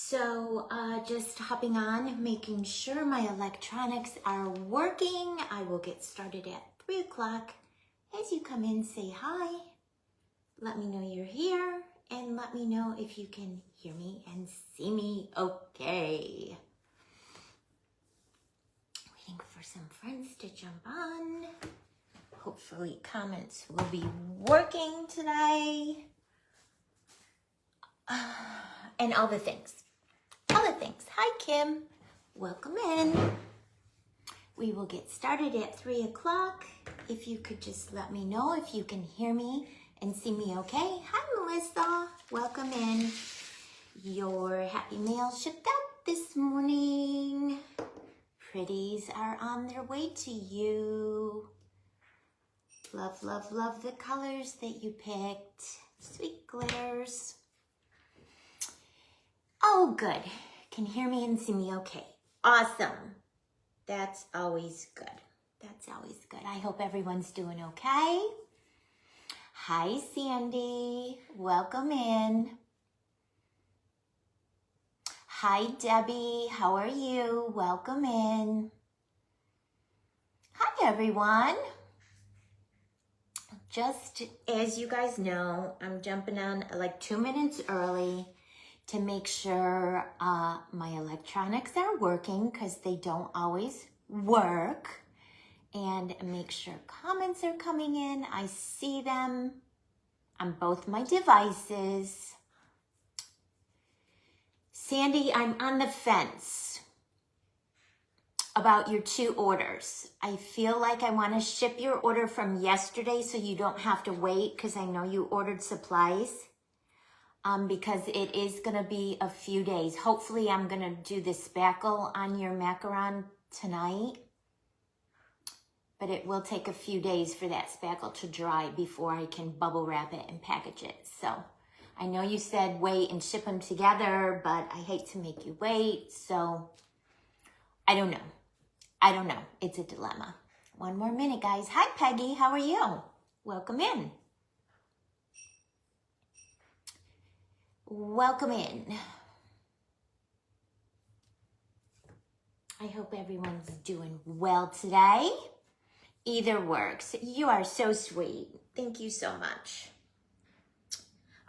Just hopping on, making sure my electronics are working. I will get started at 3 o'clock. As you come in, say hi. Let me know you're here and let me know if you can hear me and see me okay. Waiting for some friends to jump on. Hopefully comments will be working today. And all the things. Hi, Kim. Welcome in. We will get started at 3 o'clock. If you could just let me know if you can hear me and see me okay. Hi, Melissa. Welcome in. Your happy mail shipped out this morning. Pretties are on their way to you. Love, love, love the colors that you picked. Sweet glitters. Oh, good. Can hear me and see me okay. Awesome. That's always good. That's always good. I hope everyone's doing okay. Hi, Sandy. Welcome in. Hi, Debbie. How are you? Welcome in. Hi, everyone. Just as you guys know, I'm jumping on like 2 minutes early to make sure my electronics are working because they don't always work, and make sure comments are coming in. I see them on both my devices. Sandy, I'm on the fence about your 2 orders. I feel like I want to ship your order from yesterday so you don't have to wait because I know you ordered supplies. Because it is going to be a few days. Hopefully I'm going to do the spackle on your macaron tonight. But it will take a few days for that spackle to dry before I can bubble wrap it and package it. So I know you said wait and ship them together, but I hate to make you wait. So I don't know. It's a dilemma. 1 more minute, guys. Hi, Peggy. How are you? Welcome in. Welcome in. I hope everyone's doing well today. Either works. You are so sweet. Thank you so much.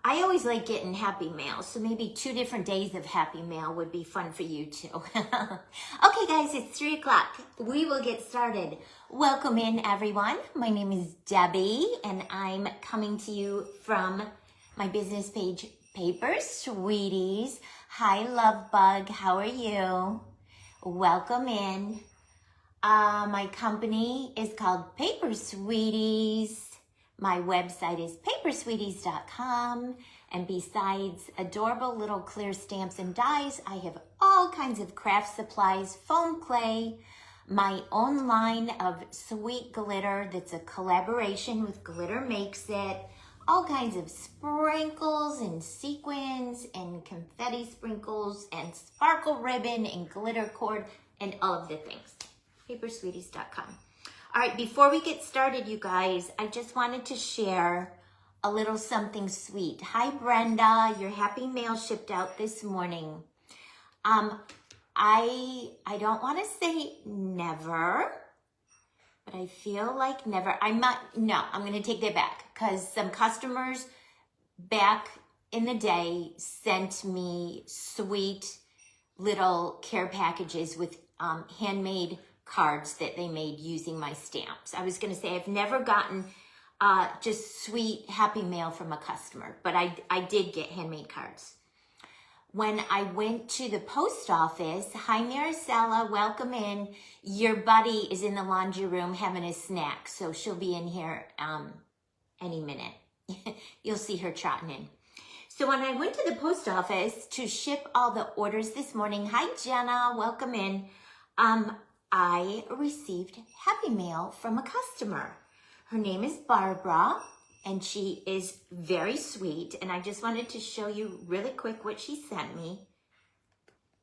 I always like getting happy mail, so maybe 2 different days of happy mail would be fun for you too. Okay, guys, it's 3 o'clock. We will get started. Welcome in, everyone. My name is Debbie, and I'm coming to you from my business page, Paper Sweeties. Hi, Love Bug. How are you? Welcome in. My company is called Paper Sweeties. My website is papersweeties.com. And besides adorable little clear stamps and dies, I have all kinds of craft supplies, foam clay, my own line of sweet glitter that's a collaboration with Glitter Makes It, all kinds of sprinkles and sequins and confetti sprinkles and sparkle ribbon and glitter cord and all of the things. Papersweeties.com. All right, before we get started, you guys, I just wanted to share a little something sweet. Hi, Brenda. Your happy mail shipped out this morning. I don't want to say never, but I feel like never. I'm going to take that back because some customers back in the day sent me sweet little care packages with handmade cards that they made using my stamps. I was going to say I've never gotten just sweet happy mail from a customer, but I did get handmade cards. When I went to the post office, hi Maricela, welcome in. Your buddy is in the laundry room having a snack, so she'll be in here any minute. You'll see her trotting in. So when I went to the post office to ship all the orders this morning, hi Jenna, welcome in. I received happy mail from a customer. Her name is Barbara, and she is very sweet. And I just wanted to show you really quick what she sent me.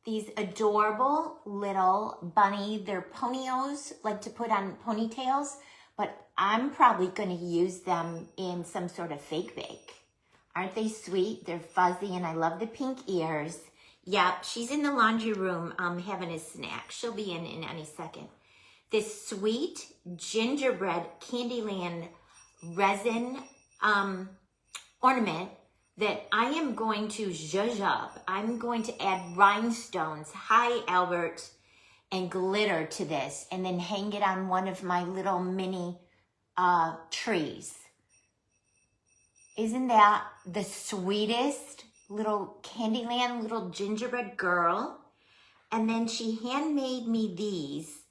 These adorable little bunny, they're ponios, like to put on ponytails, but I'm probably going to use them in some sort of fake bake. Aren't they sweet? They're fuzzy, and I love the pink ears. Yeah, she's in the laundry room having a snack. She'll be in any second. This sweet gingerbread candyland resin ornament that I am going to zhuzh up. I'm going to add rhinestones, hi Albert, and glitter to this, and then hang it on one of my little mini trees. Isn't that the sweetest little Candyland little gingerbread girl? And then she handmade me these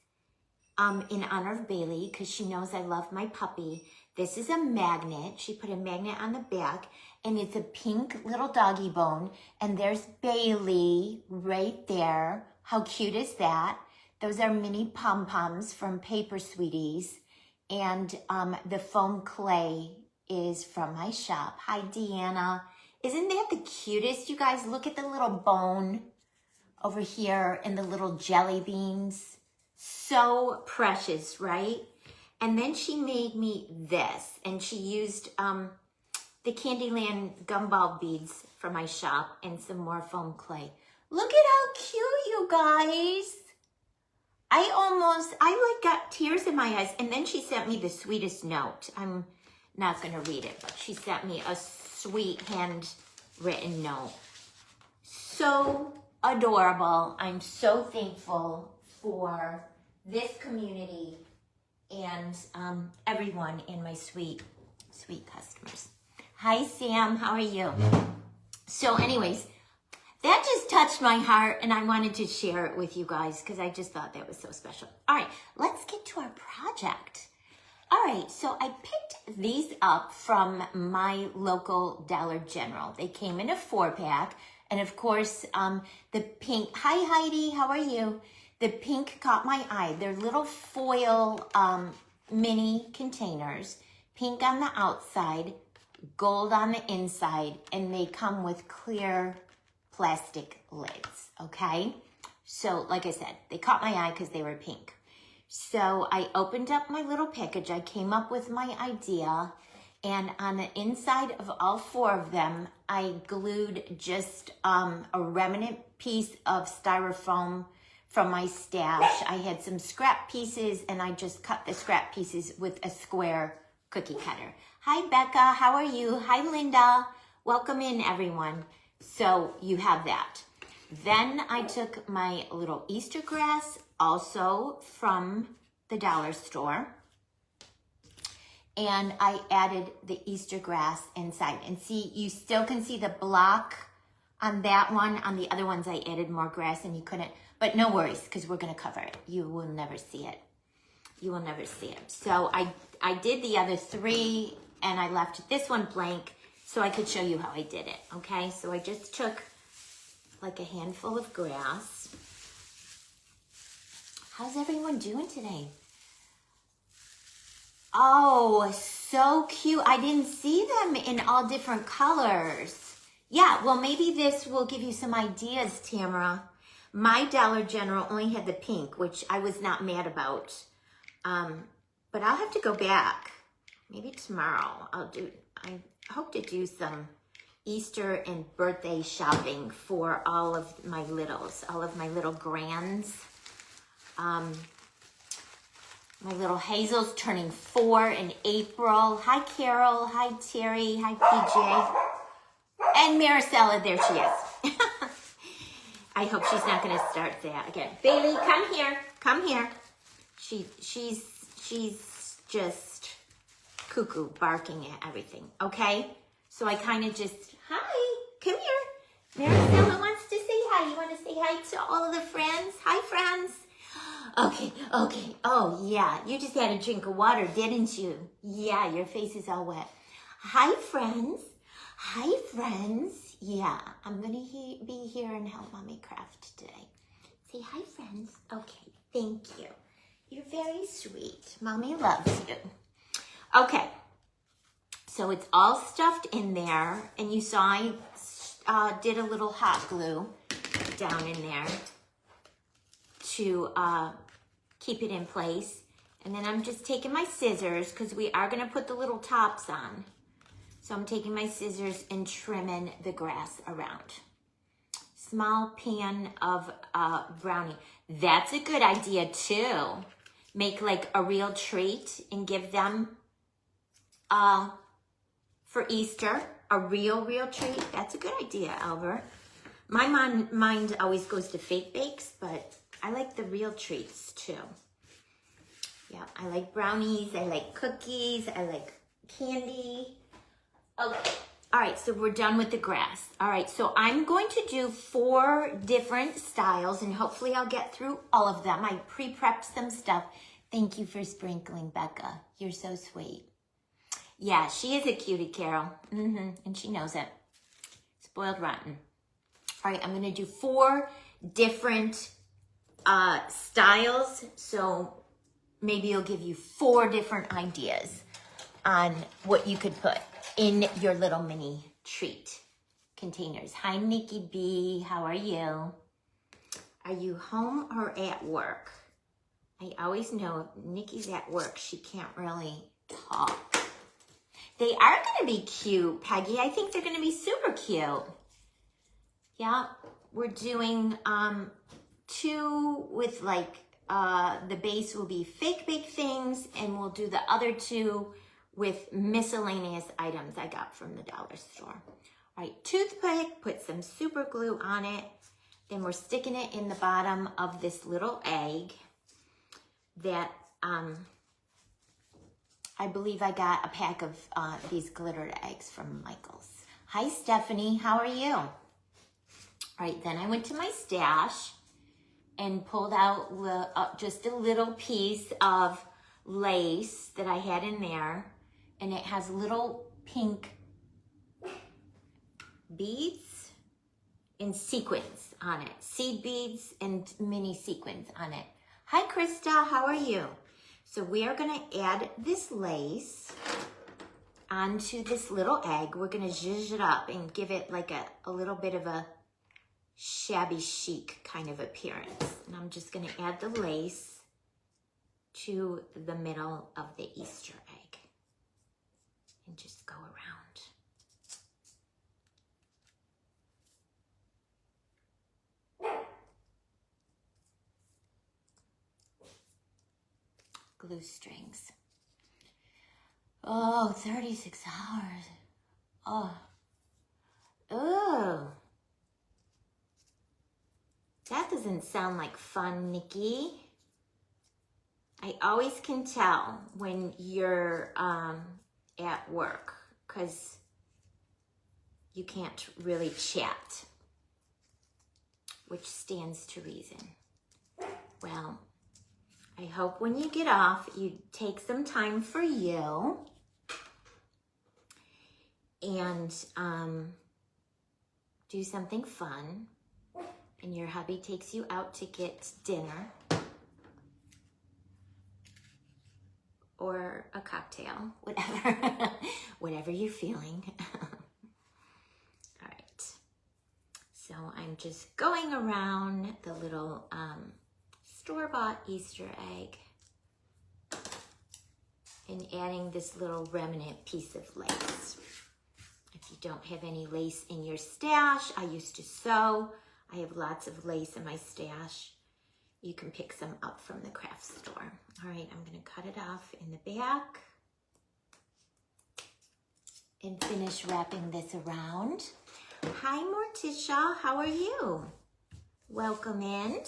in honor of Bailey, because she knows I love my puppy. This is a magnet. She put a magnet on the back, and it's a pink little doggy bone. And there's Bailey right there. How cute is that? Those are mini pom-poms from Paper Sweeties. And the foam clay is from my shop. Hi, Deanna. Isn't that the cutest? You guys, look at the little bone over here and the little jelly beans. So precious, right? And then she made me this, and she used the Candyland gumball beads from my shop and some more foam clay. Look at how cute, you guys. I like got tears in my eyes. And then she sent me the sweetest note. I'm not going to read it, but she sent me a sweet handwritten note. So adorable. I'm so thankful for this community and everyone and my sweet, sweet customers. Hi, Sam. How are you? So anyways, that just touched my heart, and I wanted to share it with you guys because I just thought that was so special. All right, let's get to our project. All right, so I picked these up from my local Dollar General. They came in a 4-pack, and of course, the pink. Hi, Heidi. How are you? The pink caught my eye. They're little foil mini containers, pink on the outside, gold on the inside, and they come with clear plastic lids, okay? So, like I said, they caught my eye because they were pink. So I opened up my little package. I came up with my idea, and on the inside of all 4 of them, I glued just a remnant piece of styrofoam from my stash. I had some scrap pieces, and I just cut the scrap pieces with a square cookie cutter. Hi, Becca. How are you? Hi, Linda. Welcome in, everyone. So you have that. Then I took my little Easter grass, also from the dollar store, and I added the Easter grass inside. And see, you still can see the block on that one. On the other ones, I added more grass and you couldn't, but no worries, because we're going to cover it. You will never see it. You will never see it. So I did the other 3, and I left this one blank so I could show you how I did it, okay? So I just took like a handful of grass. How's everyone doing today? Oh, so cute. I didn't see them in all different colors. Yeah, well, maybe this will give you some ideas, Tamara. My Dollar General only had the pink, which I was not mad about. But I'll have to go back. Maybe tomorrow I hope to do some Easter and birthday shopping for all of my littles, all of my little grands. My little Hazel's turning 4 in April. Hi, Carol. Hi, Terry. Hi, PJ. And Maricela, there she is. I hope she's not going to start that again. Bailey, come here. Come here. She's just cuckoo, barking at everything, okay? So I kind of just, hi, come here. Maricela wants to say hi. You want to say hi to all of the friends? Hi, friends. Okay. Oh, yeah, you just had a drink of water, didn't you? Yeah, your face is all wet. Hi, friends. Hi, friends. Yeah, I'm going to be here and help Mommy craft today. Say hi, friends. Okay, thank you. You're very sweet. Mommy loves you. Okay, so it's all stuffed in there, and you saw I did a little hot glue down in there to keep it in place. And then I'm just taking my scissors, because we are going to put the little tops on. So I'm taking my scissors and trimming the grass around. It's small pan of brownie. That's a good idea too. Make like a real treat and give them for Easter, a real treat. That's a good idea, Albert. My mind always goes to fake bakes, but I like the real treats too. Yeah, I like brownies, I like cookies, I like candy. Okay, all right, so we're done with the grass. All right, so I'm going to do 4 different styles, and hopefully I'll get through all of them. I pre-prepped some stuff. Thank you for sprinkling, Becca. You're so sweet. Yeah, she is a cutie, Carol. And she knows it. Spoiled rotten. All right, I'm gonna do 4 different styles, so maybe it'll give you 4 different ideas on what you could put in your little mini treat containers. Hi, Nikki B. How are you? Are you home or at work? I always know if Nikki's at work, she can't really talk. They are going to be cute, Peggy. I think they're going to be super cute. Yeah, we're doing 2 with like, the base will be fake bake things, and we'll do the other 2 with miscellaneous items I got from the dollar store. All right, toothpick, put some super glue on it. Then we're sticking it in the bottom of this little egg that I believe I got a pack of these glittered eggs from Michael's. Hi, Stephanie, how are you? All right, then I went to my stash and pulled out just a little piece of lace that I had in there, and it has little pink beads and sequins on it. Seed beads and mini sequins on it. Hi, Krista, how are you? So we are gonna add this lace onto this little egg. We're gonna zhuzh it up and give it like a little bit of a shabby chic kind of appearance. And I'm just gonna add the lace to the middle of the Easter egg and just go around. Glue strings. Oh, 36 hours. Oh. That doesn't sound like fun, Nikki. I always can tell when you're at work because you can't really chat, which stands to reason. Well, I hope when you get off, you take some time for you and do something fun, and your hubby takes you out to get dinner or a cocktail, whatever you're feeling. All right, so I'm just going around the little store-bought Easter egg and adding this little remnant piece of lace. If you don't have any lace in your stash, I used to sew. I have lots of lace in my stash. You can pick some up from the craft store. All right, I'm gonna cut it off in the back and finish wrapping this around. Hi, Morticia, how are you? Welcome in.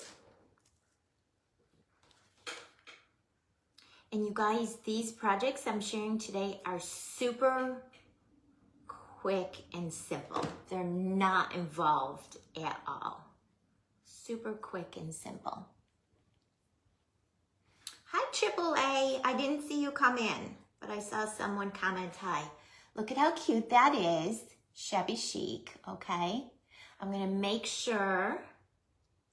And you guys, these projects I'm sharing today are super quick and simple. They're not involved at all. Super quick and simple. Hi, AAA. I didn't see you come in, but I saw someone comment hi. Look at how cute that is. Shabby chic, okay? I'm gonna make sure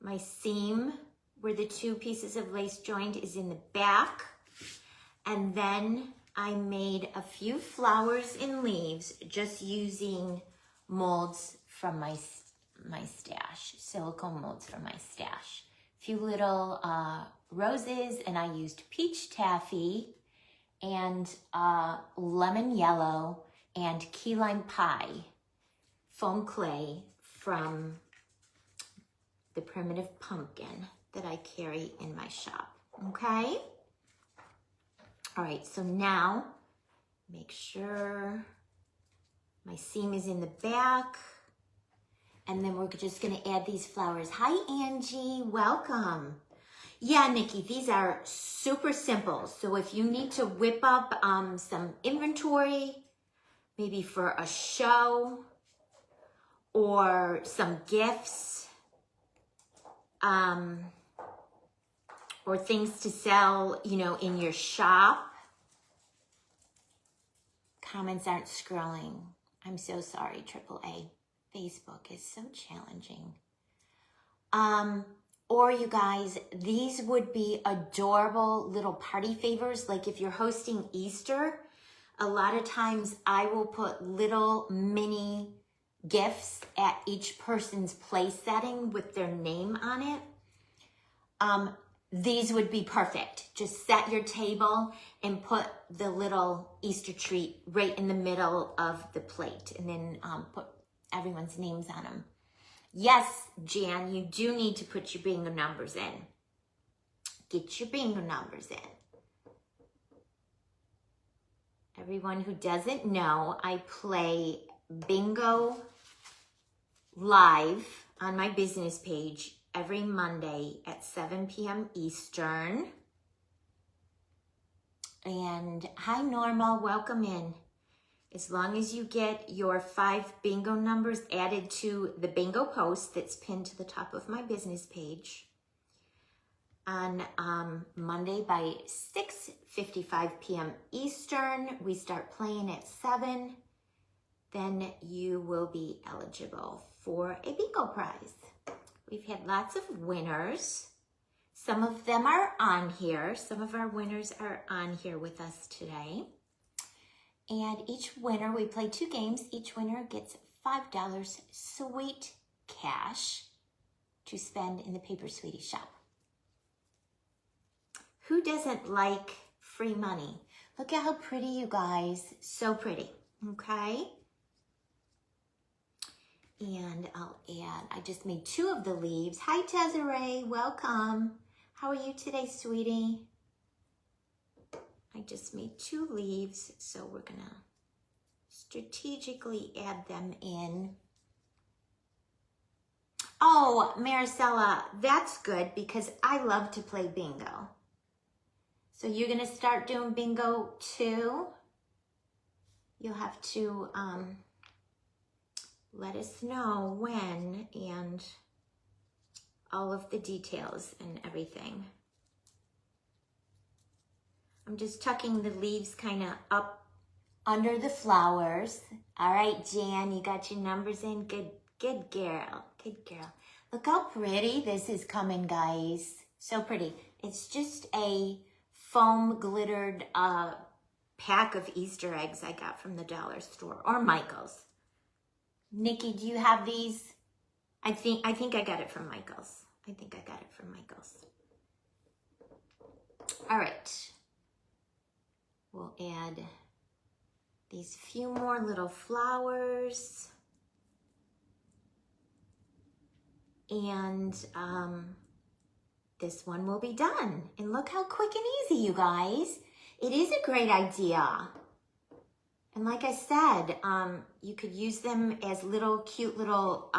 my seam where the 2 pieces of lace joined is in the back. And then I made a few flowers and leaves just using molds from my stash, silicone molds from my stash. A few little roses, and I used peach taffy and lemon yellow and key lime pie foam clay from the primitive pumpkin that I carry in my shop, okay? All right, so now make sure my seam is in the back. And then we're just gonna add these flowers. Hi, Angie, welcome. Yeah, Nikki, these are super simple. So if you need to whip up some inventory, maybe for a show or some gifts, or things to sell, you know, in your shop. Comments aren't scrolling. I'm so sorry, AAA. Facebook is so challenging. Or you guys, these would be adorable little party favors. Like if you're hosting Easter, a lot of times I will put little mini gifts at each person's place setting with their name on it. These would be perfect. Just set your table and put the little Easter treat right in the middle of the plate, and then put everyone's names on them. Yes, Jan, you do need to put your bingo numbers in. Get your bingo numbers in. Everyone who doesn't know, I play bingo live on my business page every Monday at 7 p.m. Eastern. And hi, Norma, welcome in. As long as you get your 5 bingo numbers added to the bingo post that's pinned to the top of my business page on Monday by 6:55 p.m. Eastern, we start playing at 7, then you will be eligible for a bingo prize. We've had lots of winners. Some of them are on here. Some of our winners are on here with us today. And each winner, we play 2 games. Each winner gets $5 sweet cash to spend in the Paper Sweetie shop. Who doesn't like free money? Look at how pretty, you guys. So pretty, okay? And I'll add, I just made 2 of the leaves. Hi, Desiree, welcome. How are you today, sweetie? I just made 2 leaves, so we're gonna strategically add them in. Oh, Maricela, that's good because I love to play bingo. So you're gonna start doing bingo too? You'll have to let us know when and all of the details and everything. I'm just tucking the leaves kind of up under the flowers. All right, Jan, you got your numbers in? Good girl, good girl. Look how pretty this is coming, guys. So pretty. It's just a foam glittered pack of Easter eggs I got from the dollar store or Michael's. Nikki, do you have these? I think I got it from Michael's. All right. We'll add these few more little flowers. And this one will be done. And look how quick and easy, you guys. It is a great idea. And like I said, you could use them as little cute little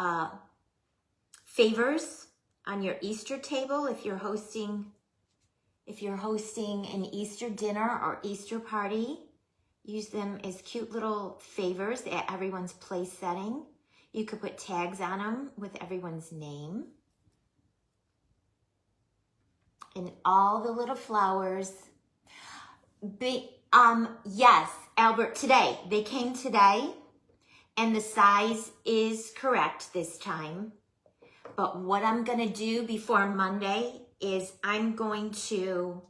favors on your Easter table if you're hosting an Easter dinner or Easter party. Use them as cute little favors at everyone's place setting. You could put tags on them with everyone's name. And all the little flowers. Yes, Albert, today. They came today. And the size is correct this time. But what I'm going to do before Monday is I'm going to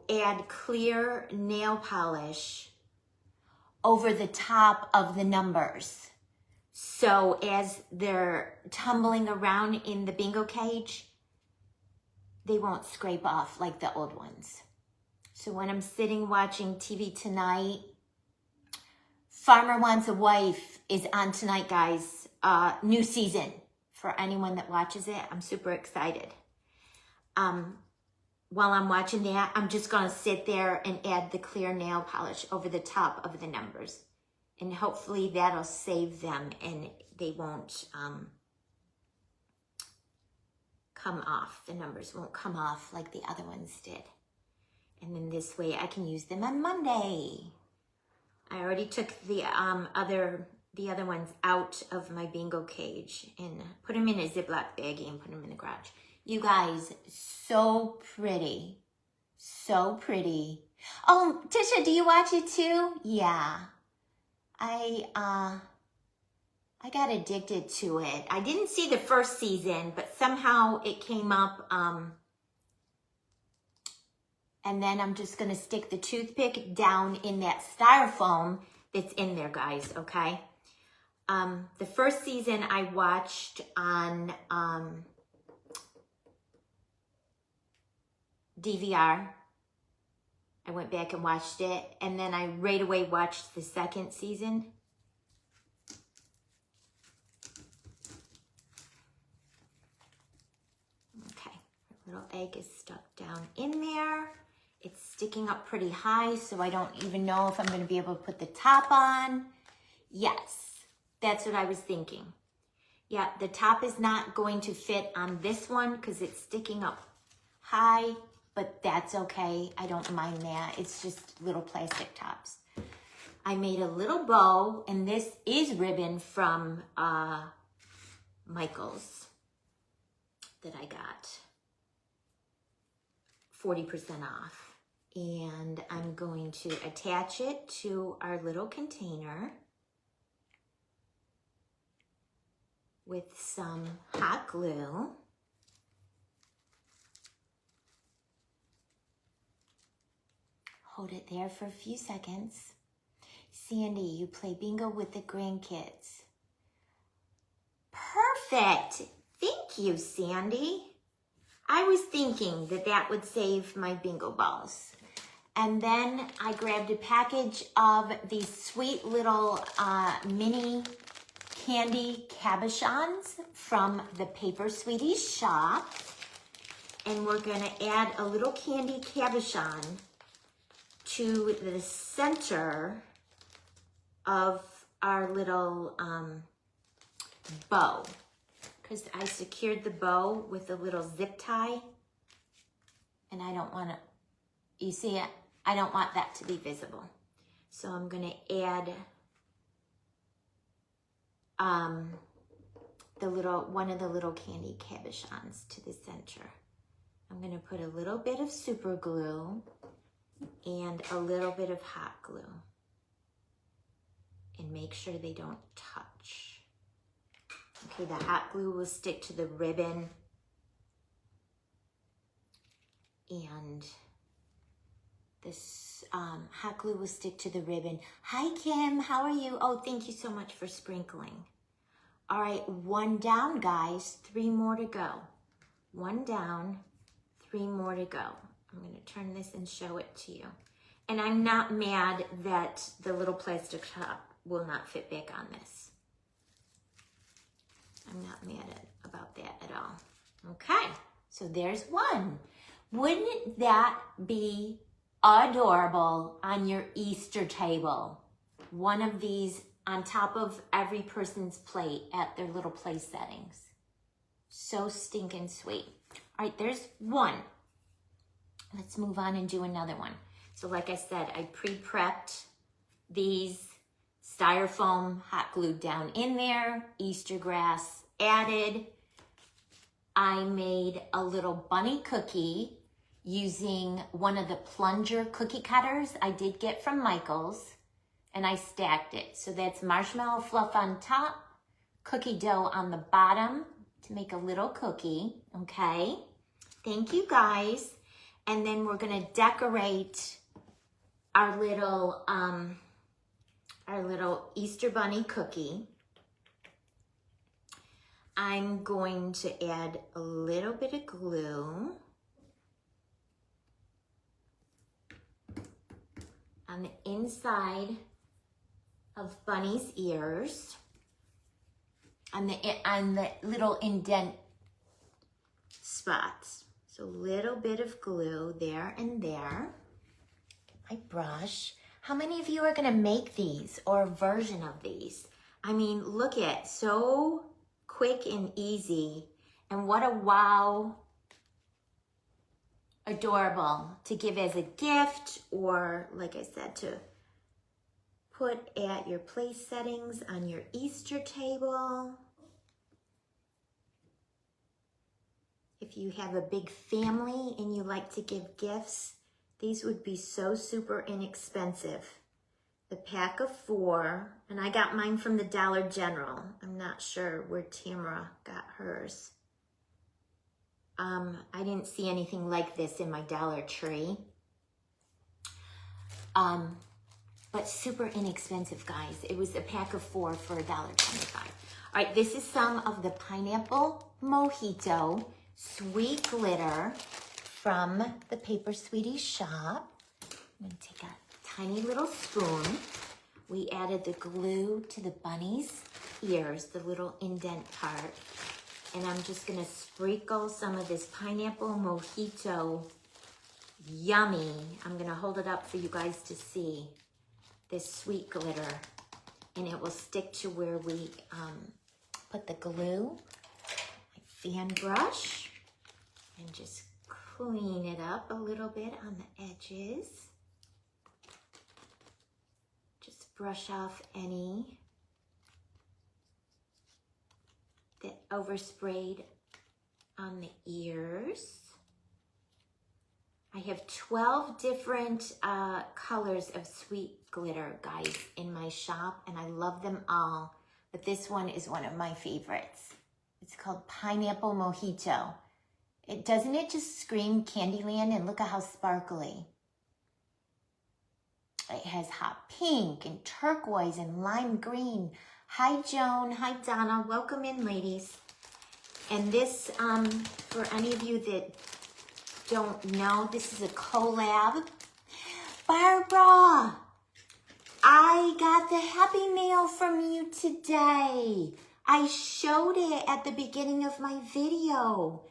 add clear nail polish over the top of the numbers. So as they're tumbling around in the bingo cage, they won't scrape off like the old ones. So when I'm sitting watching TV tonight, Farmer Wants a Wife is on tonight, guys. New season for anyone that watches it. I'm super excited. While I'm watching that, I'm just going to sit there and add the clear nail polish over the top of the numbers. And hopefully that'll save them and they won't come off. The numbers won't come off like the other ones did. And then this way I can use them on Monday. I already took the other ones out of my bingo cage and put them in a Ziploc baggie and put them in the garage. You guys, so pretty. So pretty. Oh, Tisha, do you watch it too? Yeah. I got addicted to it. I didn't see the first season, but somehow it came up. And then I'm just going to stick the toothpick down in that styrofoam that's in there, guys, okay? The first season I watched on DVR. I went back and watched it, and then I right away watched the second season. Okay, little egg is stuck down in there. It's sticking up pretty high, so I don't even know if I'm going to be able to put the top on. Yes, that's what I was thinking. Yeah, the top is not going to fit on this one because it's sticking up high, but that's okay. I don't mind that. It's just little plastic tops. I made a little bow, and this is ribbon from Michael's that I got 40% off. And I'm going to attach it to our little container with some hot glue. Hold it there for a few seconds. Sandy, you play bingo with the grandkids. Perfect. Thank you, Sandy. I was thinking that that would save my bingo balls. And then I grabbed a package of these sweet little mini candy cabochons from the Paper Sweeties shop. And we're going to add a little candy cabochon to the center of our little bow. Because I secured the bow with a little zip tie. And I don't want to, you see it? I don't want that to be visible. So I'm going to add one of the little candy cabochons to the center. I'm going to put a little bit of super glue and a little bit of hot glue. And make sure they don't touch. Okay, the hot glue will stick to the ribbon. And this hot glue will stick to the ribbon. Hi, Kim. How are you? Oh, thank you so much for sprinkling. All right, 1 down, guys. 3 more to go. 1 down, 3 more to go. I'm going to turn this and show it to you. And I'm not mad that the little plastic top will not fit back on this. I'm not mad about that at all. Okay, so there's 1. Wouldn't that be adorable on your Easter table? One of these on top of every person's plate at their little place settings. So stinking sweet. All right, there's 1. Let's move on and do another one. So like I said, I pre-prepped these styrofoam hot glued down in there, Easter grass added. I made a little bunny cookie using one of the plunger cookie cutters I did get from Michael's, and I stacked it. So that's marshmallow fluff on top, cookie dough on the bottom to make a little cookie, okay? Thank you, guys. And then we're gonna decorate our little Easter bunny cookie. I'm going to add a little bit of glue on the inside of bunny's ears on the little indent spots. So a little bit of glue there and there. My brush. How many of you are gonna make these or a version of these? I mean, look at, so quick and easy. And what a wow, adorable to give as a gift, or like I said, to put at your place settings on your Easter table. If you have a big family and you like to give gifts, these would be so super inexpensive. The pack of 4, and I got mine from the Dollar General. I'm not sure where Tamara got hers. I didn't see anything like this in my Dollar Tree. But super inexpensive, guys. It was a pack of 4 for $1.25. All right, this is some of the pineapple mojito sweet glitter from the Paper Sweetie shop. I'm gonna take a tiny little spoon. We added the glue to the bunny's ears, the little indent part. And I'm just gonna sprinkle some of this pineapple mojito. Yummy. I'm gonna hold it up for you guys to see this sweet glitter. And it will stick to where we put the glue. My fan brush. And just clean it up a little bit on the edges. Just brush off any that oversprayed on the ears. I have 12 different colors of sweet glitter, guys, in my shop, and I love them all, but this one is one of my favorites. It's called Pineapple Mojito. Doesn't it just scream Candyland? And look at how sparkly. It has hot pink and turquoise and lime green. Hi, Joan. Hi, Donna. Welcome in, ladies. And this, for any of you that don't know, this is a collab. Barbara, I got the Happy Mail from you today. I showed it at the beginning of my video.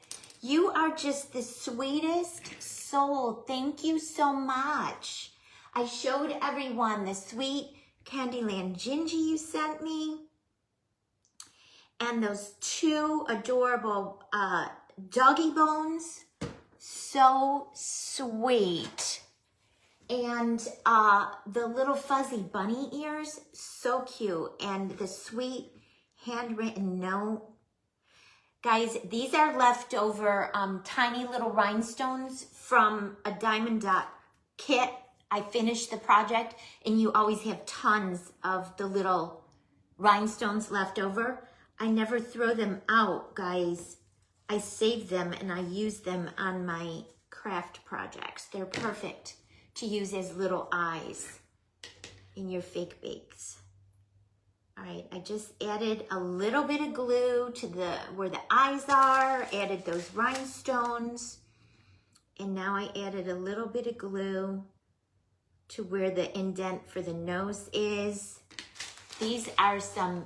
You are just the sweetest soul. Thank you so much. I showed everyone the sweet Candyland Gingy you sent me. And those 2 adorable doggy bones. So sweet. And the little fuzzy bunny ears, so cute. And the sweet handwritten note. Guys, these are leftover tiny little rhinestones from a Diamond Dot kit. I finished the project, and you always have tons of the little rhinestones left over. I never throw them out, guys. I save them and I use them on my craft projects. They're perfect to use as little eyes in your fake bakes. All right, I just added a little bit of glue to where the eyes are, added those rhinestones, and now I added a little bit of glue to where the indent for the nose is. These are some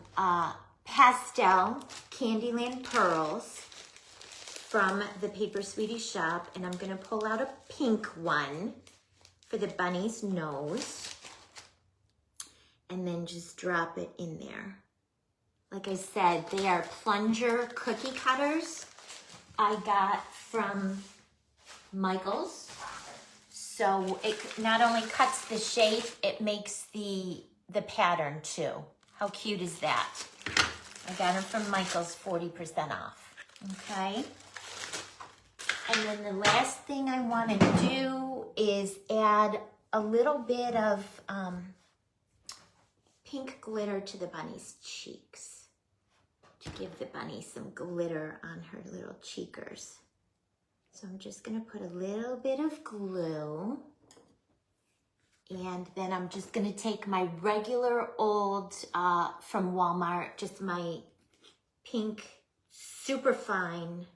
pastel Candyland pearls from the Paper Sweetie shop, and I'm gonna pull out a pink one for the bunny's nose. And then just drop it in there. Like I said, they are plunger cookie cutters I got from Michael's. So it not only cuts the shape, it makes the pattern too. How cute is that? I got them from Michael's 40% off, okay? And then the last thing I want to do is add a little bit of pink glitter to the bunny's cheeks to give the bunny some glitter on her little cheekers. So I'm just gonna put a little bit of glue, and then I'm just gonna take my regular old from Walmart, just my pink, super fine,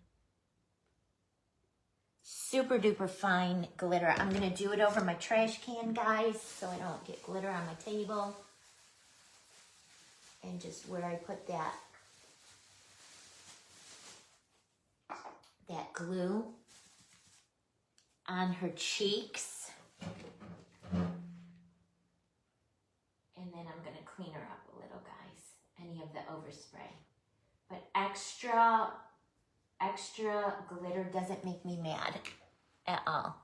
super duper fine glitter. I'm gonna do it over my trash can, guys, so I don't get glitter on my table. and just where I put that glue on her cheeks. And then I'm gonna clean her up a little, guys. Any of the overspray. But extra glitter doesn't make me mad at all.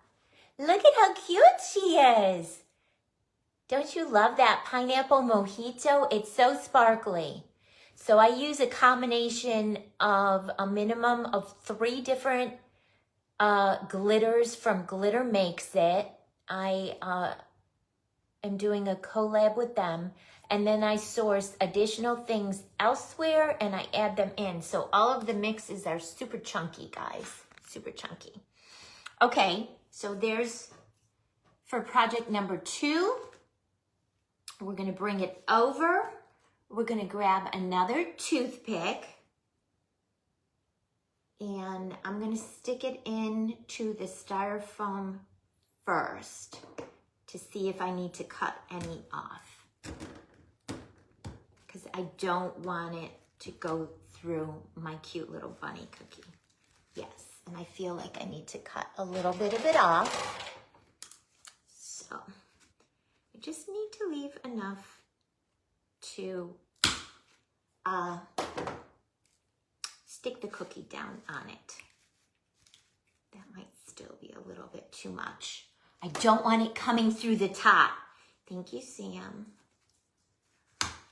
Look at how cute she is. Don't you love that pineapple mojito? It's so sparkly. So I use a combination of a minimum of 3 different glitters from Glitter Makes It. I am doing a collab with them. And then I source additional things elsewhere and I add them in. So all of the mixes are super chunky, guys. Super chunky. Okay, so there's for project number 2. We're gonna bring it over. We're gonna grab another toothpick and I'm gonna stick it into the styrofoam first to see if I need to cut any off, because I don't want it to go through my cute little bunny cookie. Yes, and I feel like I need to cut a little bit of it off. So I just need to leave enough to stick the cookie down on it. That might still be a little bit too much. I don't want it coming through the top. Thank you, Sam.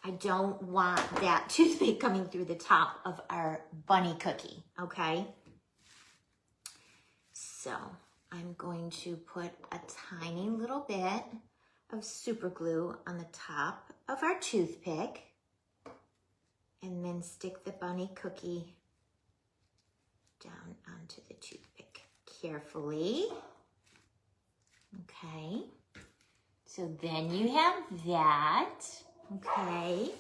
I don't want that toothpick coming through the top of our bunny cookie, okay? So I'm going to put a tiny little bit of super glue on the top of our toothpick and then stick the bunny cookie down onto the toothpick carefully. Okay, so then you have that, okay.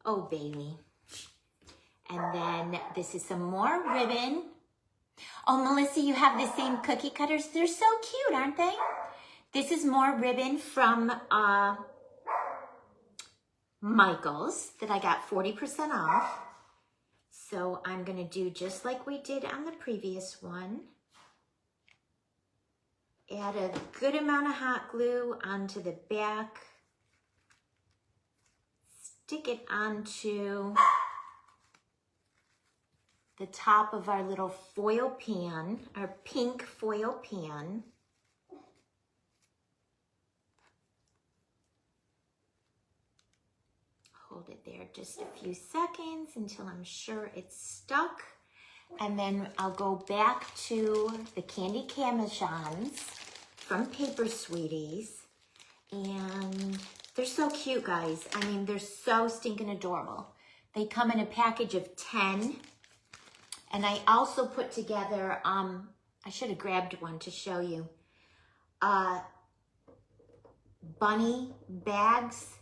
Oh, Bailey. And then this is some more ribbon. Oh, Melissa, you have the same cookie cutters. They're so cute, aren't they? This is more ribbon from Michael's that I got 40% off. So I'm gonna do just like we did on the previous one. Add a good amount of hot glue onto the back. Stick it onto the top of our little foil pan, our pink foil pan. Hold it there just a few seconds until I'm sure it's stuck. And then I'll go back to the candy cabochons from Paper Sweeties. And they're so cute, guys. I mean, they're so stinking adorable. They come in a package of 10. And I also put together, I should have grabbed one to show you, bunny bags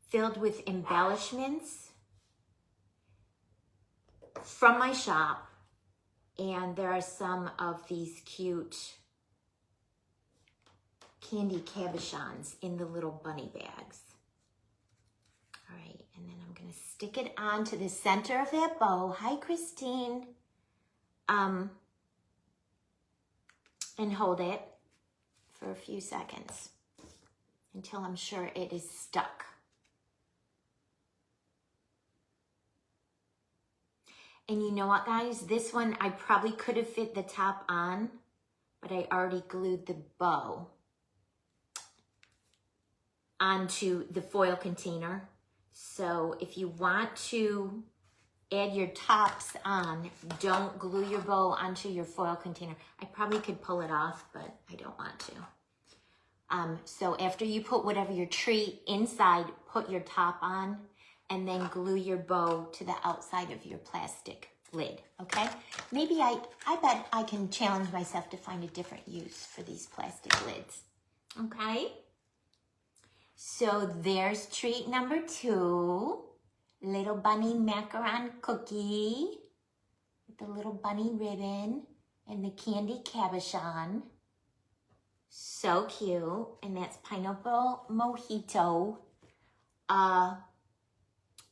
filled with embellishments from my shop. And there are some of these cute candy cabochons in the little bunny bags. All right, and then I'm gonna stick it onto the center of that bow. Hi, Christine. And hold it for a few seconds until I'm sure it is stuck. And you know what, guys? This one, I probably could have fit the top on, but I already glued the bow onto the foil container. So if you want to add your tops on, don't glue your bow onto your foil container. I probably could pull it off, but I don't want to. So after you put whatever your treat inside, put your top on, and then glue your bow to the outside of your plastic lid, okay? Maybe I bet I can challenge myself to find a different use for these plastic lids, okay? So there's treat number 2, little bunny macaron cookie with the little bunny ribbon and the candy cabochon. So cute, and that's pineapple mojito.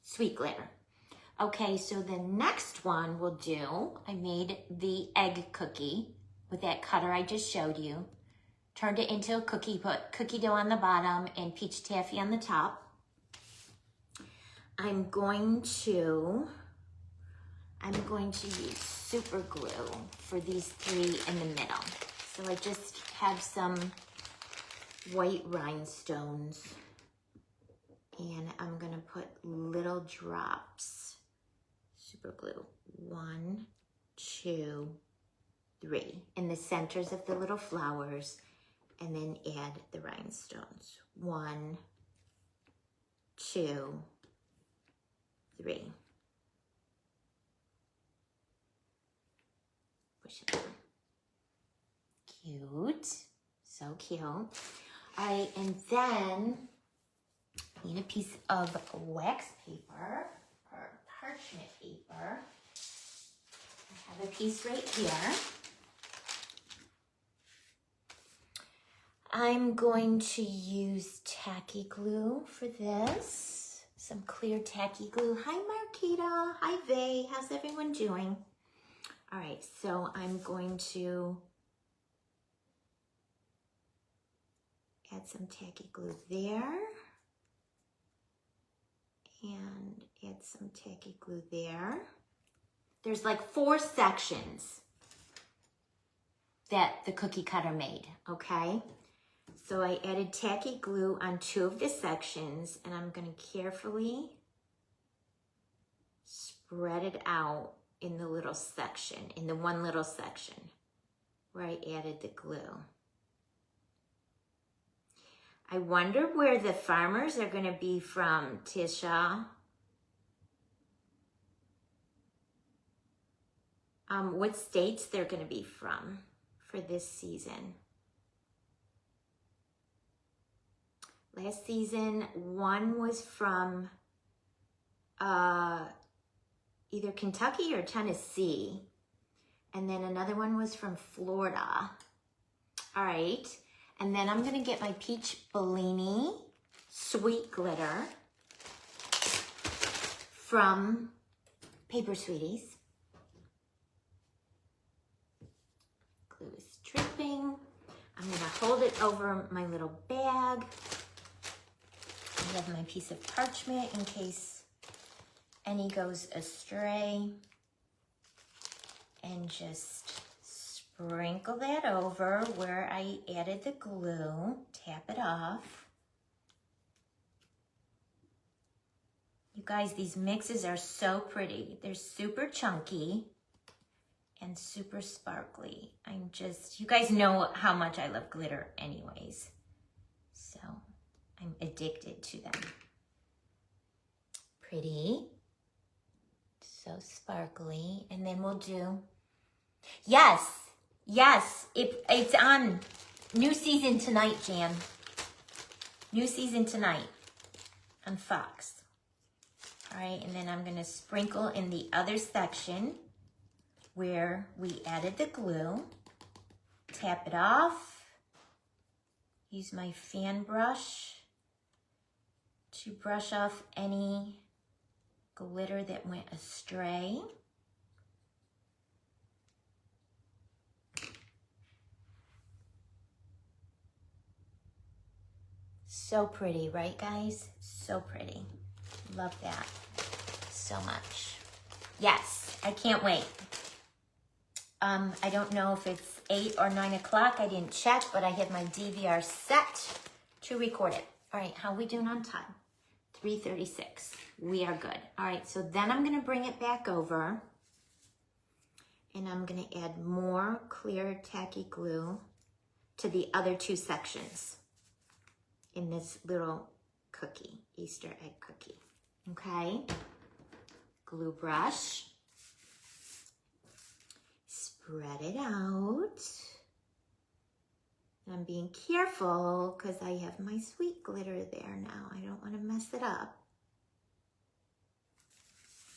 sweet glitter. Okay, so the next one we'll do, I made the egg cookie with that cutter I just showed you. Turned it into a cookie, put cookie dough on the bottom and peach taffy on the top. I'm going to use super glue for these three in the middle. So I just have some white rhinestones and I'm gonna put little drops, super glue, 1, 2, 3, in the centers of the little flowers, and then add the rhinestones, 1, 2, 3. Push it down. Cute, so cute. All right, and then I need a piece of wax paper or parchment paper. I have a piece right here. I'm going to use tacky glue for this. Some clear tacky glue. Hi, Marquita. Hi, Vay. How's everyone doing? All right, so I'm going to add some tacky glue there. And add some tacky glue there. There's like 4 sections that the cookie cutter made, okay? So I added tacky glue on 2 of the sections, and I'm gonna carefully spread it out in the little section, in the one little section where I added the glue. I wonder where the farmers are gonna be from, Tisha. What states they're gonna be from for this season. Last season, one was from either Kentucky or Tennessee. And then another one was from Florida. All right. And then I'm gonna get my Peach Bellini sweet glitter from Paper Sweeties. Glue is dripping. I'm gonna hold it over my little bag. I have my piece of parchment in case any goes astray. And just sprinkle that over where I added the glue. Tap it off. You guys, these mixes are so pretty. They're super chunky and super sparkly. You guys know how much I love glitter anyways. So I'm addicted to them. Pretty. So sparkly. And then we'll do, yes, it's on. New season tonight, Jan. New season tonight on Fox. All right, and then I'm gonna sprinkle in the other section where we added the glue. Tap it off. Use my fan brush to brush off any glitter that went astray. So pretty, right guys? So pretty. Love that so much. Yes, I can't wait. I don't know if it's 8 or 9 o'clock. I didn't check, but I have my DVR set to record it. All right, how are we doing on time? 3:36. We are good. All right, so then I'm gonna bring it back over and I'm gonna add more clear tacky glue to the other 2 sections in this little cookie, Easter egg cookie. Okay, glue brush, spread it out. And I'm being careful because I have my sweet glitter there now. I don't want to mess it up.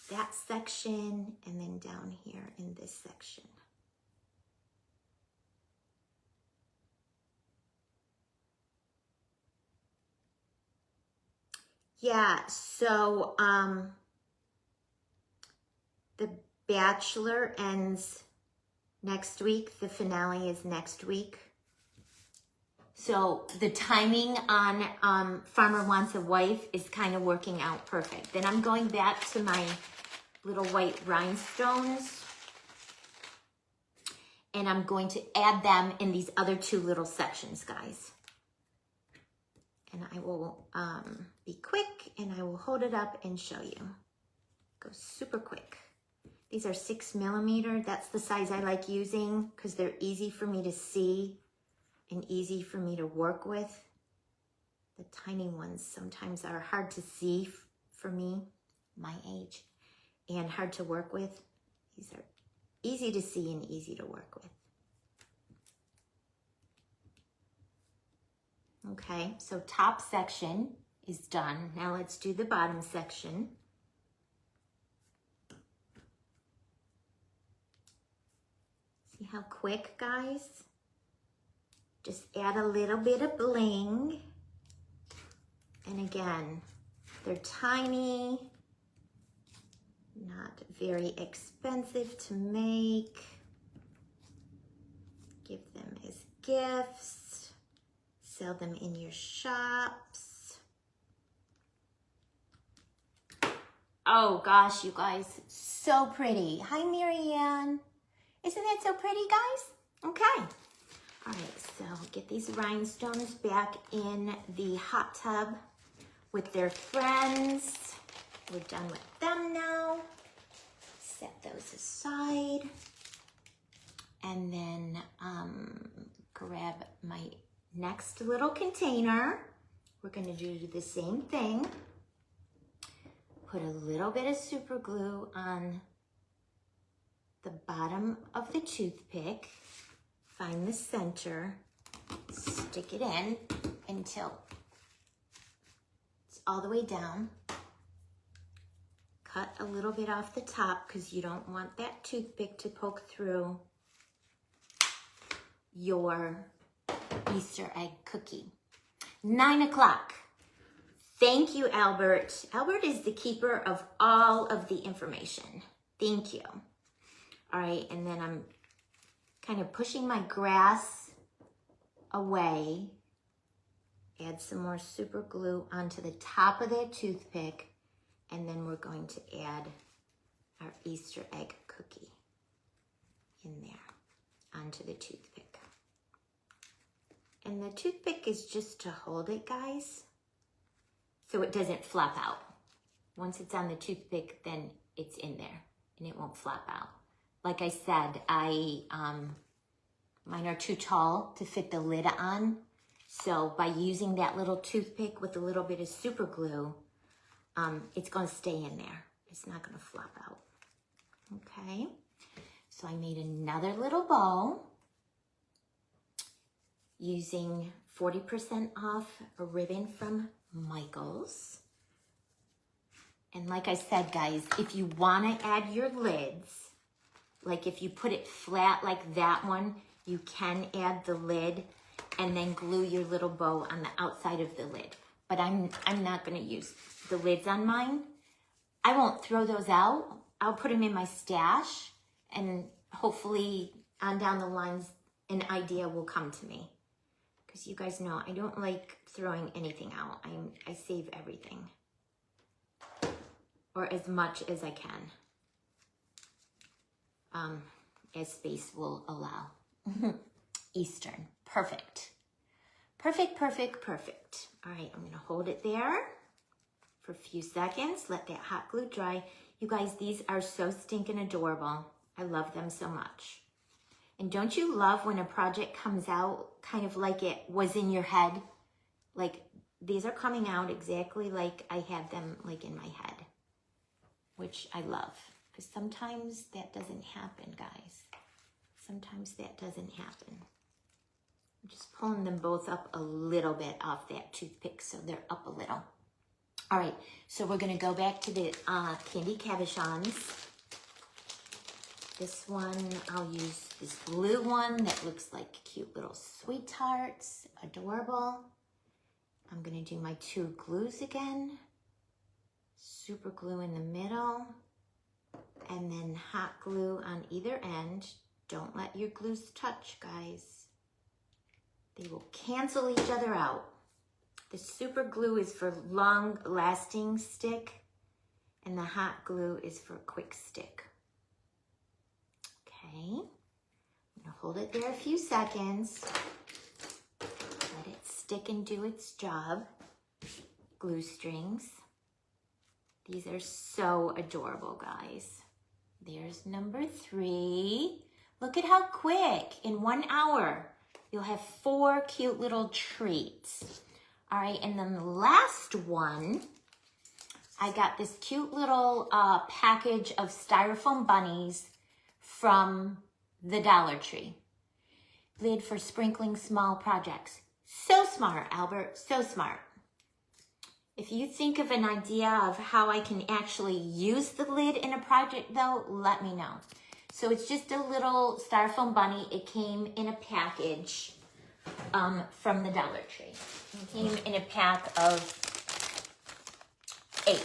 That section and then down here in this section. Yeah, so The Bachelor ends next week. The finale is next week. So the timing on Farmer Wants a Wife is kind of working out perfect. Then I'm going back to my little white rhinestones, and I'm going to add them in these other two little sections, guys. And I will be quick, and I will hold it up and show you. Go super quick. These are 6mm. That's the size I like using because they're easy for me to see and easy for me to work with. The tiny ones sometimes are hard to see for me, my age, and hard to work with. These are easy to see and easy to work with. Okay, so top section is done. Now let's do the bottom section. See how quick, guys? Just add a little bit of bling. And again, they're tiny, not very expensive to make. Give them as gifts. Sell them in your shops. Oh gosh, you guys, so pretty. Hi, Marianne. Isn't that so pretty, guys? Okay. All right, so get these rhinestones back in the hot tub with their friends. We're done with them now. Set those aside. And then grab my next little container. We're gonna do the same thing. Put a little bit of super glue on the bottom of the toothpick. Find the center, stick it in until it's all the way down. Cut a little bit off the top because you don't want that toothpick to poke through your Easter egg cookie. 9 o'clock. Thank you, Albert. Albert is the keeper of all of the information. Thank you. All right, and then I'm kind of pushing my grass away. Add some more super glue onto the top of the toothpick, and then we're going to add our Easter egg cookie in there onto the toothpick. And the toothpick is just to hold it, guys, so it doesn't flop out. Once it's on the toothpick, then it's in there and it won't flop out. Like I said, mine are too tall to fit the lid on. So by using that little toothpick with a little bit of super glue, it's gonna stay in there. It's not gonna flop out, okay? So I made another little bow using 40% off a ribbon from Michaels. And like I said, guys, if you wanna add your lids, like if you put it flat like that one, you can add the lid and then glue your little bow on the outside of the lid. But I'm not gonna use the lids on mine. I won't throw those out. I'll put them in my stash, and hopefully on down the lines, an idea will come to me. Because you guys know, I don't like throwing anything out. I save everything. Or as much as I can. As space will allow. Eastern, perfect. Perfect, perfect, perfect. All right, I'm gonna hold it there for a few seconds, let that hot glue dry. You guys, these are so stinking adorable. I love them so much. And don't you love when a project comes out kind of like it was in your head? Like these are coming out exactly like I had them like in my head, which I love. Because sometimes that doesn't happen, guys. Sometimes that doesn't happen. I'm just pulling them both up a little bit off that toothpick so they're up a little. All right, so we're gonna go back to the candy cabochons. This one, I'll use this blue one that looks like cute little sweethearts, adorable. I'm gonna do my two glues again. super glue in the middle, and then hot glue on either end. Don't let your glues touch, guys. They will cancel each other out. The super glue is for long lasting stick, and the hot glue is for quick stick. Okay, I'm gonna hold it there a few seconds. Let it stick and do its job. Glue strings. These are so adorable, guys. There's number 3. Look at how quick, in 1 hour, you'll have 4 cute little treats. All right, and then the last one, I got this cute little package of styrofoam bunnies from the Dollar Tree. Lid for sprinkling small projects. So smart, Albert, so smart. If you think of an idea of how I can actually use the lid in a project though, let me know. So it's just a little styrofoam bunny. It came in a package from the Dollar Tree. It came in a pack of 8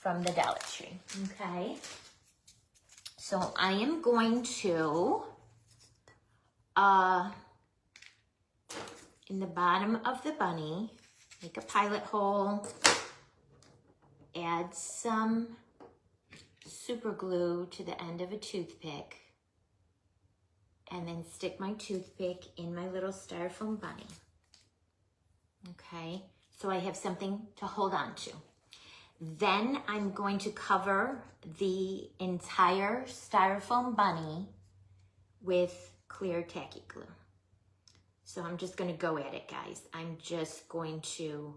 from the Dollar Tree, okay? So I am going to, in the bottom of the bunny, make a pilot hole, add some super glue to the end of a toothpick, and then stick my toothpick in my little styrofoam bunny. Okay, so I have something to hold on to. Then I'm going to cover the entire styrofoam bunny with clear tacky glue. So I'm just gonna go at it, guys. I'm just going to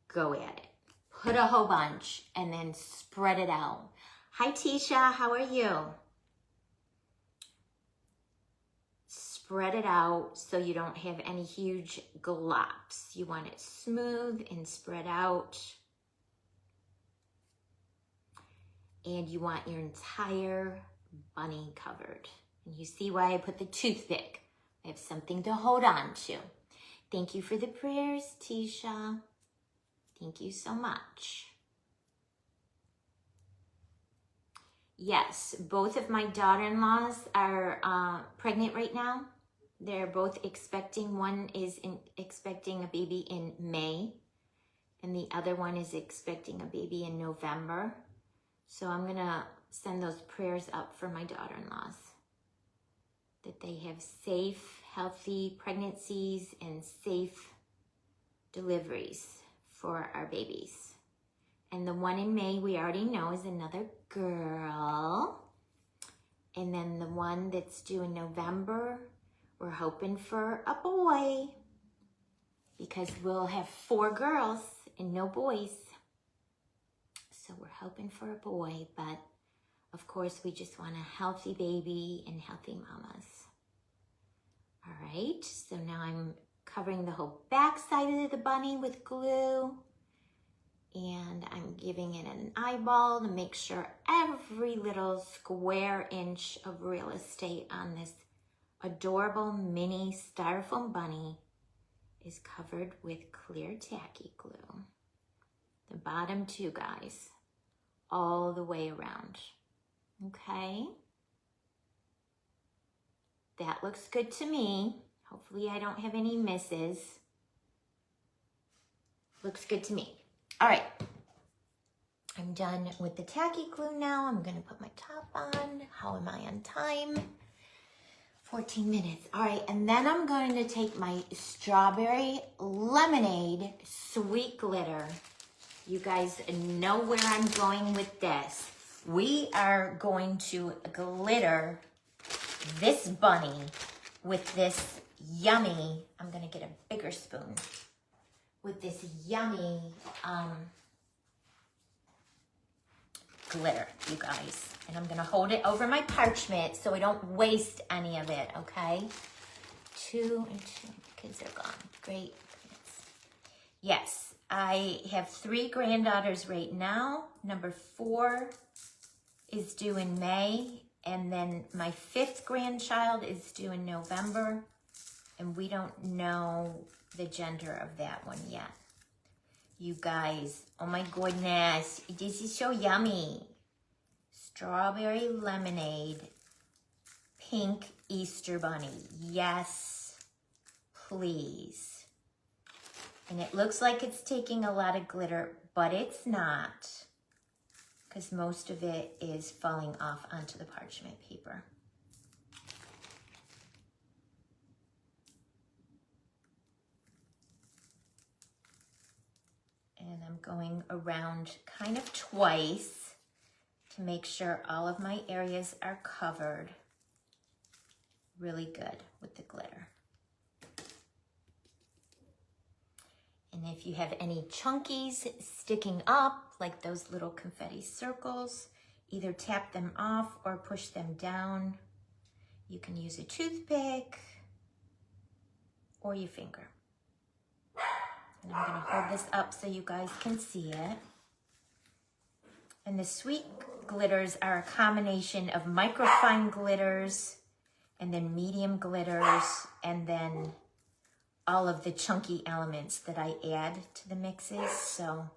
go at it. Put a whole bunch and then spread it out. Hi, Tisha, how are you? Spread it out so you don't have any huge glops. You want it smooth and spread out. And you want your entire bunny covered. And you see why I put the toothpick. I have something to hold on to. Thank you for the prayers, Tisha. Thank you so much. Yes, both of my daughter-in-laws are pregnant right now. They're both expecting. One is expecting a baby in May, and the other one is expecting a baby in November. So I'm gonna send those prayers up for my daughter-in-laws, that they have safe, healthy pregnancies and safe deliveries for our babies. And the one in May, we already know, is another girl. And then the one that's due in November, we're hoping for a boy, because we'll have 4 girls and no boys. So we're hoping for a boy, but of course we just want a healthy baby and healthy mamas. All right, so now I'm covering the whole back side of the bunny with glue, and I'm giving it an eyeball to make sure every little square inch of real estate on this adorable mini styrofoam bunny is covered with clear tacky glue. The bottom too, guys, all the way around. Okay, that looks good to me. Hopefully I don't have any misses. Looks good to me. All right, I'm done with the tacky glue now. I'm gonna put my top on. How am I on time? 14 minutes. All right, and then I'm going to take my strawberry lemonade sweet glitter. You guys know where I'm going with this. We are going to glitter this bunny with this yummy, I'm gonna get a bigger spoon, with this yummy glitter, you guys. And I'm gonna hold it over my parchment so I don't waste any of it, okay? 2 and 2, kids are gone, great. Yes, I have 3 granddaughters right now. Number 4 is due in May, and then my 5th grandchild is due in November, and we don't know the gender of that one yet. You guys, oh my goodness, this is so yummy. Strawberry lemonade, pink Easter bunny. Yes, please. And it looks like it's taking a lot of glitter, but it's not, because most of it is falling off onto the parchment paper. And I'm going around kind of twice to make sure all of my areas are covered really good with the glitter. And if you have any chunkies sticking up, like those little confetti circles, either tap them off or push them down. You can use a toothpick or your finger. And I'm gonna hold this up so you guys can see it. And the sweet glitters are a combination of microfine glitters and then medium glitters and then all of the chunky elements that I add to the mixes. So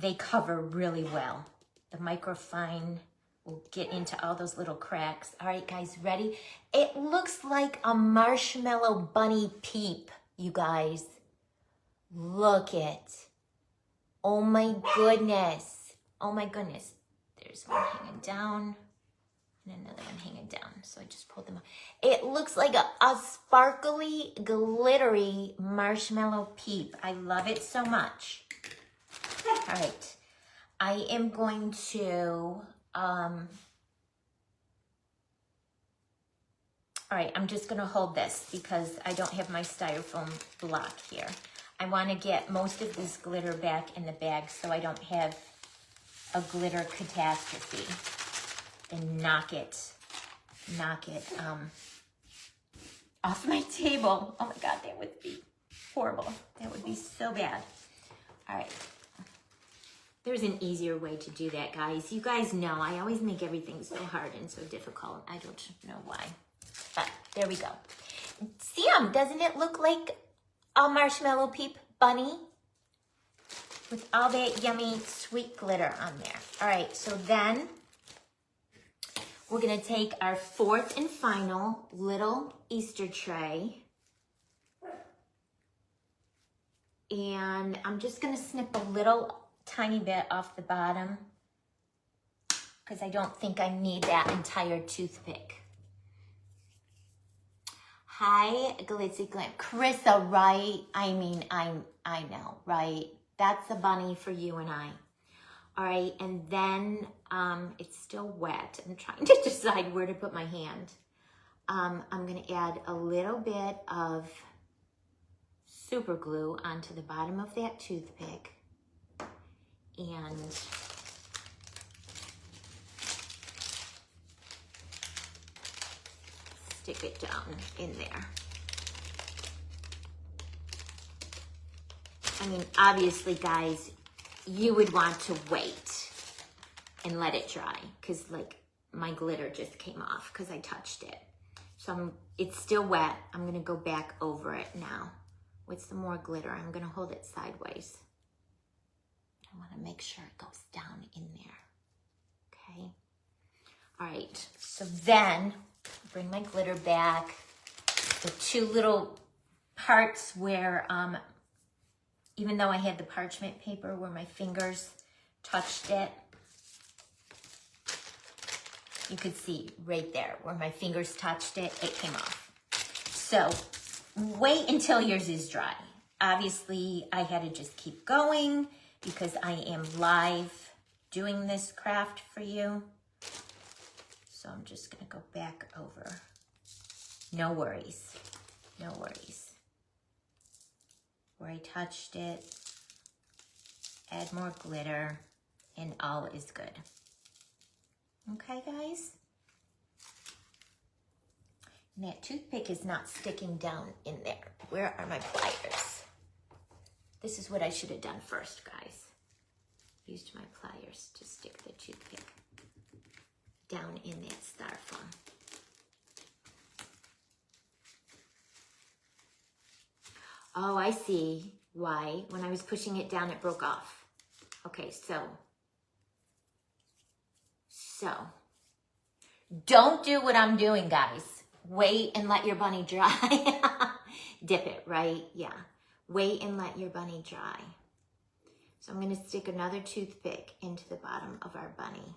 they cover really well. The microfine will get into all those little cracks. All right, guys, ready? It looks like a marshmallow bunny peep, you guys. Look it. Oh my goodness. Oh my goodness. There's one hanging down and another one hanging down. So I just pulled them up. It looks like a sparkly, glittery marshmallow peep. I love it so much. All right. I am going to, all right, I'm just going to hold this because I don't have my styrofoam block here. I want to get most of this glitter back in the bag so I don't have a glitter catastrophe and knock it off my table. Oh my God, that would be horrible. That would be so bad. All right. There's an easier way to do that, guys. You guys know I always make everything so hard and so difficult. I don't know why. But there we go. See doesn't it look like a marshmallow peep bunny with all that yummy sweet glitter on there? All right, so then we're gonna take our fourth and final little Easter tray. And I'm just gonna snip a little tiny bit off the bottom because I don't think I need that entire toothpick. Hi, Glitzy Glam. Carissa, right? I mean, I know, right? That's a bunny for you and I. All right, and then it's still wet. I'm trying to decide where to put my hand. I'm gonna add a little bit of super glue onto the bottom of that toothpick and stick it down in there. I mean, obviously, guys, you would want to wait and let it dry because, like, my glitter just came off because I touched it. So it's still wet. I'm going to go back over it now with some more glitter. I'm going to hold it sideways. I want to make sure it goes down in there. Okay. All right. So then bring my glitter back. The two little parts where, even though I had the parchment paper where my fingers touched it, you could see right there where my fingers touched it, it came off. So wait until yours is dry. Obviously, I had to just keep going because I am live doing this craft for you. So I'm just gonna go back over. No worries, no worries. Where I touched it, add more glitter, and all is good. Okay, guys? And that toothpick is not sticking down in there. Where are my pliers? This is what I should have done first, guys. Used my pliers to stick the toothpick down in that styrofoam. Oh, I see. why when I was pushing it down, it broke off. Okay, so don't do what I'm doing, guys. Wait and let your bunny dry. Dip it, right? Yeah. Wait and let your bunny dry. So I'm going to stick another toothpick into the bottom of our bunny.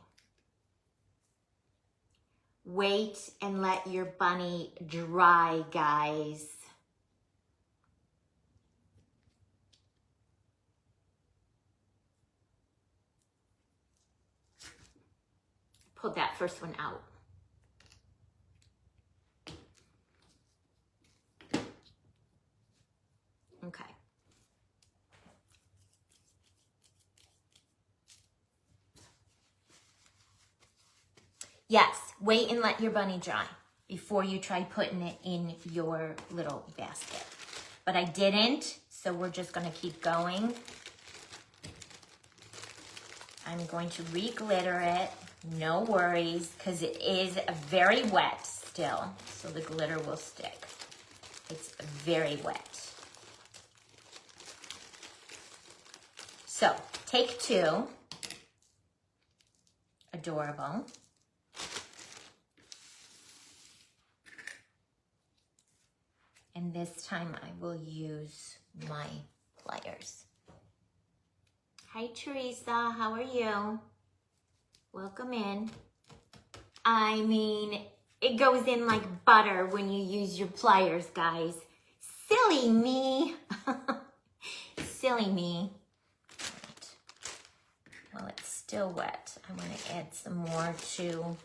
Wait and let your bunny dry, guys. Pulled that first one out. Okay. Yes, wait and let your bunny dry before you try putting it in your little basket. But I didn't, so we're just gonna keep going. I'm going to re-glitter it, no worries, because it is very wet still, so the glitter will stick. It's very wet. So, take two. Adorable. And this time I will use my pliers. Hi, Teresa, how are you? Welcome in. I mean, it goes in like butter when you use your pliers, guys. Silly me. Silly me. Right. Well, it's still wet. I'm going to add some more to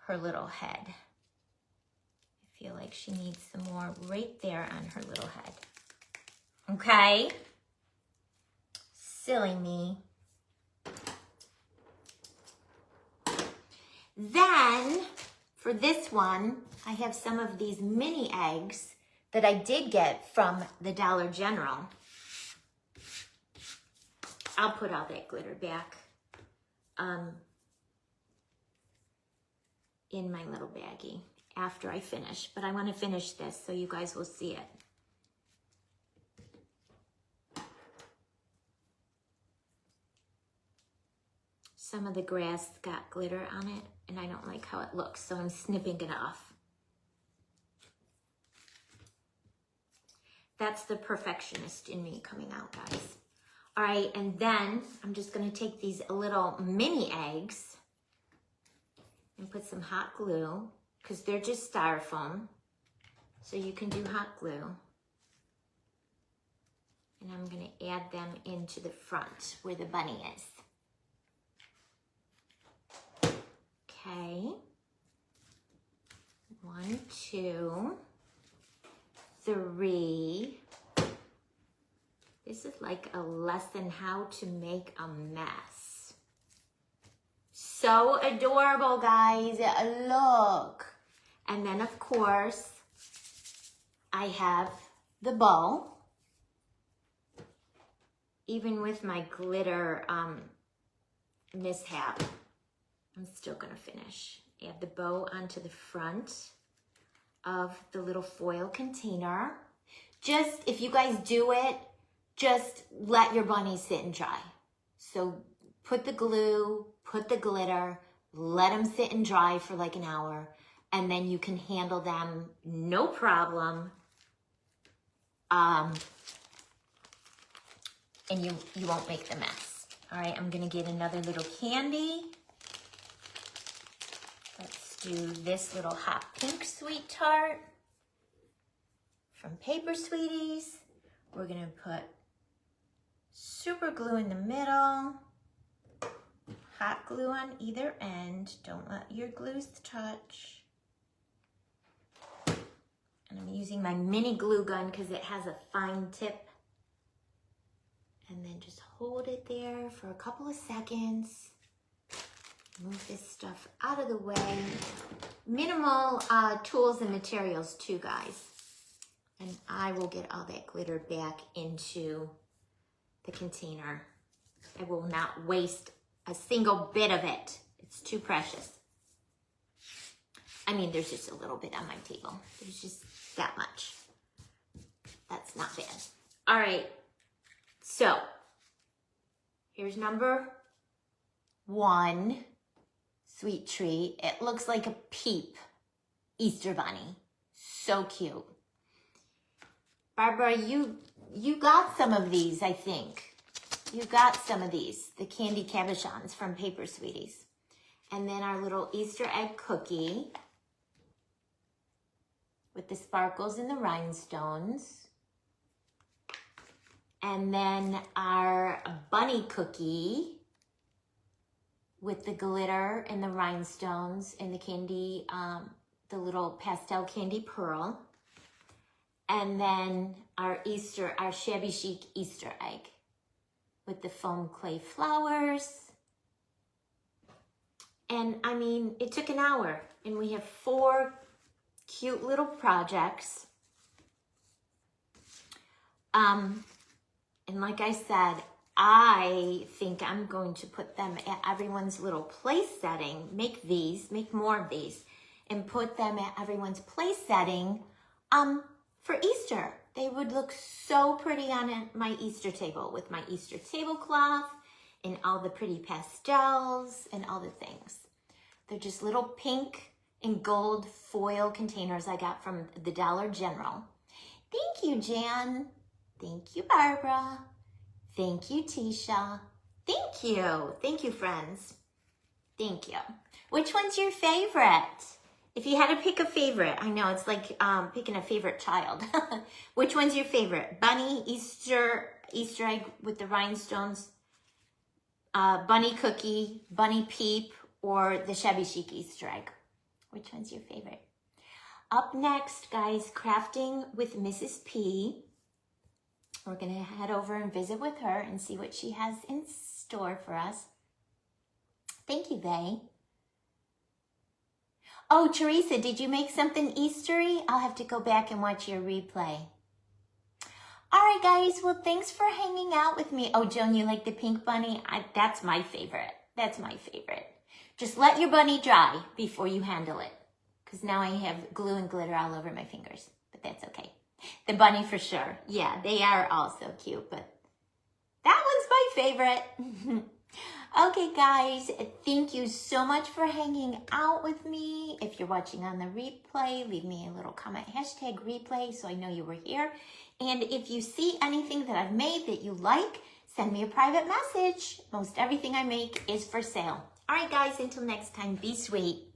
her little head. I feel like she needs some more right there on her little head. Okay? Silly me. Then, for this one, I have some of these mini eggs that I did get from the Dollar General. I'll put all that glitter back in my little baggie after I finish. But I want to finish this so you guys will see it. Some of the grass got glitter on it, and I don't like how it looks, so I'm snipping it off. That's the perfectionist in me coming out, guys. All right, and then I'm just gonna take these little mini eggs and put some hot glue, because they're just styrofoam, so you can do hot glue. And I'm gonna add them into the front where the bunny is. Okay, 1, 2, 3. This is like a lesson how to make a mess. So adorable, guys, look. And then of course, I have the bow. Even with my glitter mishap, I'm still gonna finish. Add the bow onto the front of the little foil container. Just, if you guys do it, just let your bunny sit and dry. So put the glue, put the glitter, let them sit and dry for like an hour, and then you can handle them no problem. And you won't make the mess. All right, I'm gonna get another little candy. Let's do this little hot pink sweet tart from Paper Sweeties. We're gonna put super glue in the middle, hot glue on either end. Don't let your glues touch. And I'm using my mini glue gun because it has a fine tip. And then just hold it there for a couple of seconds. Move this stuff out of the way. Minimal tools and materials too, guys. And I will get all that glitter back into the container. I will not waste a single bit of it. It's too precious. I mean, there's just a little bit on my table. There's just that much. That's not bad. All right. So, here's number 1 sweet treat. It looks like a Peep Easter bunny. So cute. Barbara, you got some of these, I think. You got some of these, the candy cabochons from Paper Sweeties. And then our little Easter egg cookie with the sparkles and the rhinestones. And then our bunny cookie with the glitter and the rhinestones and the candy, the little pastel candy pearl. And then our shabby chic Easter egg with the foam clay flowers. And I mean, it took an hour and we have 4 cute little projects. And like I said, I think I'm going to put them at everyone's little place setting, make more of these, and put them at everyone's place setting for Easter. They would look so pretty on my Easter table with my Easter tablecloth and all the pretty pastels and all the things. They're just little pink and gold foil containers I got from the Dollar General. Thank you, Jan. Thank you, Barbara. Thank you, Tisha. Thank you. Thank you, friends. Thank you. Which one's your favorite? If you had to pick a favorite, I know it's like picking a favorite child. Which one's your favorite? Bunny, Easter egg with the rhinestones, bunny cookie, bunny Peep, or the shabby chic Easter egg? Which one's your favorite? Up next, guys, crafting with Mrs. P. We're going to head over and visit with her and see what she has in store for us. Thank you, Vay. Oh, Teresa, did you make something Eastery? I'll have to go back and watch your replay. All right, guys. Well, thanks for hanging out with me. Oh, Joan, you like the pink bunny? That's my favorite. That's my favorite. Just let your bunny dry before you handle it, because now I have glue and glitter all over my fingers, but that's okay. The bunny for sure. Yeah, they are all so cute, but that one's my favorite. Okay, guys, thank you so much for hanging out with me. If you're watching on the replay, leave me a little comment, #replay, so I know you were here. And if you see anything that I've made that you like, send me a private message. Most everything I make is for sale. All right, guys, until next time, be sweet.